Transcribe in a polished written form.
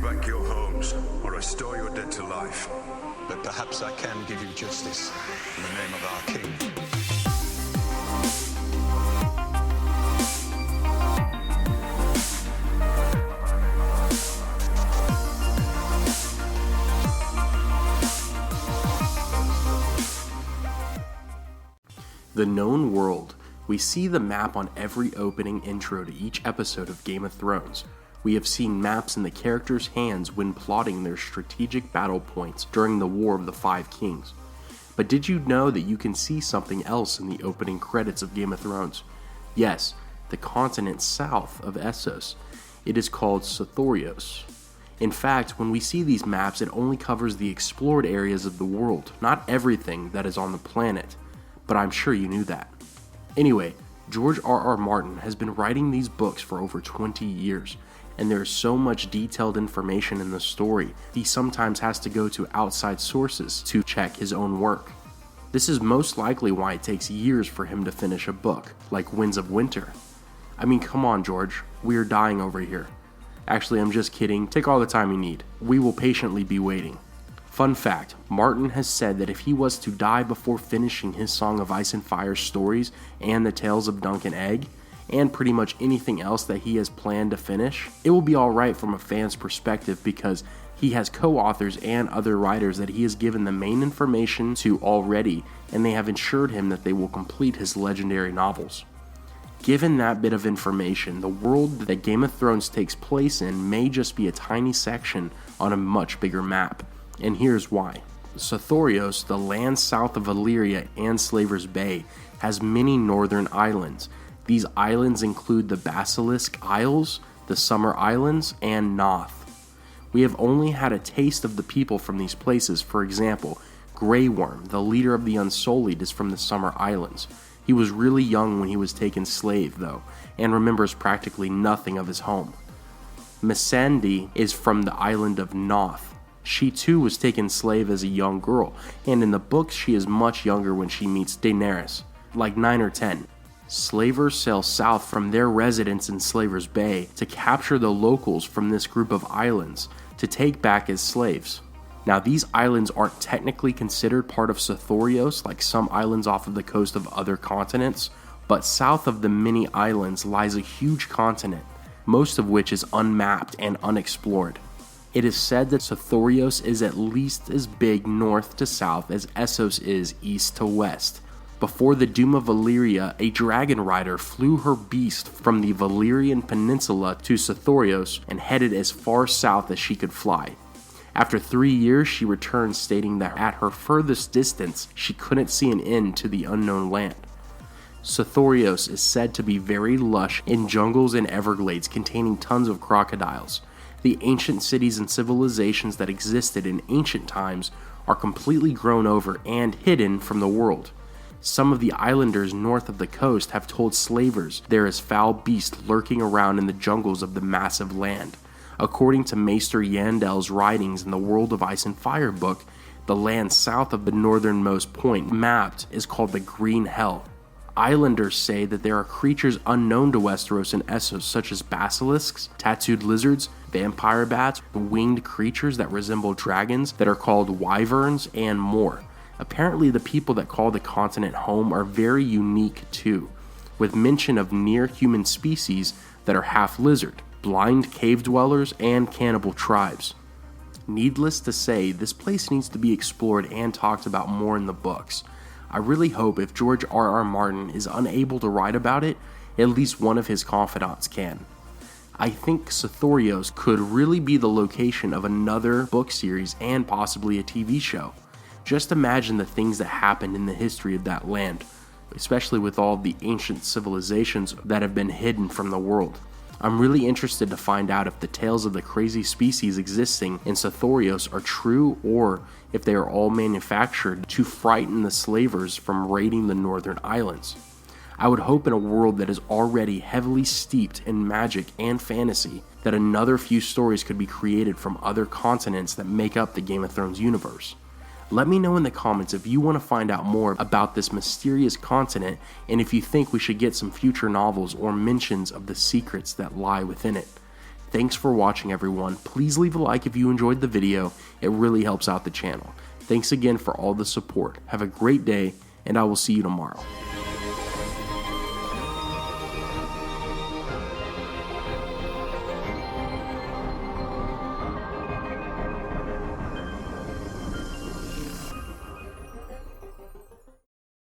back your homes, or restore your dead to life. But perhaps I can give you justice in the name of our king. The known world. We see the map on every opening intro to each episode of Game of Thrones. We have seen maps in the characters' hands when plotting their strategic battle points during the War of the Five Kings. But did you know that you can see something else in the opening credits of Game of Thrones? Yes, the continent south of Essos. It is called Sothoryos. In fact, when we see these maps, it only covers the explored areas of the world, not everything that is on the planet. But I'm sure you knew that. Anyway, George R.R. Martin has been writing these books for over 20 years, and there is so much detailed information in the story, he sometimes has to go to outside sources to check his own work. This is most likely why it takes years for him to finish a book, like Winds of Winter. I mean, come on, George, we are dying over here. Actually, I'm just kidding, take all the time you need. We will patiently be waiting. Fun fact, Martin has said that if he was to die before finishing his Song of Ice and Fire stories and the Tales of Dunk and Egg, and pretty much anything else that he has planned to finish, it will be alright from a fan's perspective because he has co-authors and other writers that he has given the main information to already, and they have ensured him that they will complete his legendary novels. Given that bit of information, the world that Game of Thrones takes place in may just be a tiny section on a much bigger map. And here's why. Sothoryos, the land south of Valyria and Slaver's Bay, has many northern islands. These islands include the Basilisk Isles, the Summer Islands, and Noth. We have only had a taste of the people from these places. For example, Grey Worm, the leader of the Unsullied, is from the Summer Islands. He was really young when he was taken slave, though, and remembers practically nothing of his home. Missandei is from the island of Noth. She too was taken slave as a young girl, and in the books she is much younger when she meets Daenerys, like 9 or 10. Slavers sail south from their residence in Slaver's Bay to capture the locals from this group of islands to take back as slaves. Now these islands aren't technically considered part of Sothoryos like some islands off of the coast of other continents, but south of the many islands lies a huge continent, most of which is unmapped and unexplored. It is said that Sothoryos is at least as big north to south as Essos is east to west. Before the Doom of Valyria, a dragon rider flew her beast from the Valyrian peninsula to Sothoryos and headed as far south as she could fly. After 3 years, she returned stating that at her furthest distance, she couldn't see an end to the unknown land. Sothoryos is said to be very lush in jungles and everglades containing tons of crocodiles. The ancient cities and civilizations that existed in ancient times are completely grown over and hidden from the world. Some of the islanders north of the coast have told slavers there is foul beasts lurking around in the jungles of the massive land. According to Maester Yandel's writings in the World of Ice and Fire book, the land south of the northernmost point mapped is called the Green Hell. Islanders say that there are creatures unknown to Westeros and Essos such as basilisks, tattooed lizards, vampire bats, winged creatures that resemble dragons that are called wyverns, and more. Apparently the people that call the continent home are very unique too, with mention of near-human species that are half lizard, blind cave dwellers, and cannibal tribes. Needless to say, this place needs to be explored and talked about more in the books. I really hope if George R.R. Martin is unable to write about it, at least one of his confidants can. I think Sothoryos could really be the location of another book series and possibly a TV show. Just imagine the things that happened in the history of that land, especially with all the ancient civilizations that have been hidden from the world. I'm really interested to find out if the tales of the crazy species existing in Sothoryos are true or if they are all manufactured to frighten the slavers from raiding the northern islands. I would hope in a world that is already heavily steeped in magic and fantasy that another few stories could be created from other continents that make up the Game of Thrones universe. Let me know in the comments if you want to find out more about this mysterious continent and if you think we should get some future novels or mentions of the secrets that lie within it. Thanks for watching, everyone. Please leave a like if you enjoyed the video. It really helps out the channel. Thanks again for all the support. Have a great day, and I will see you tomorrow.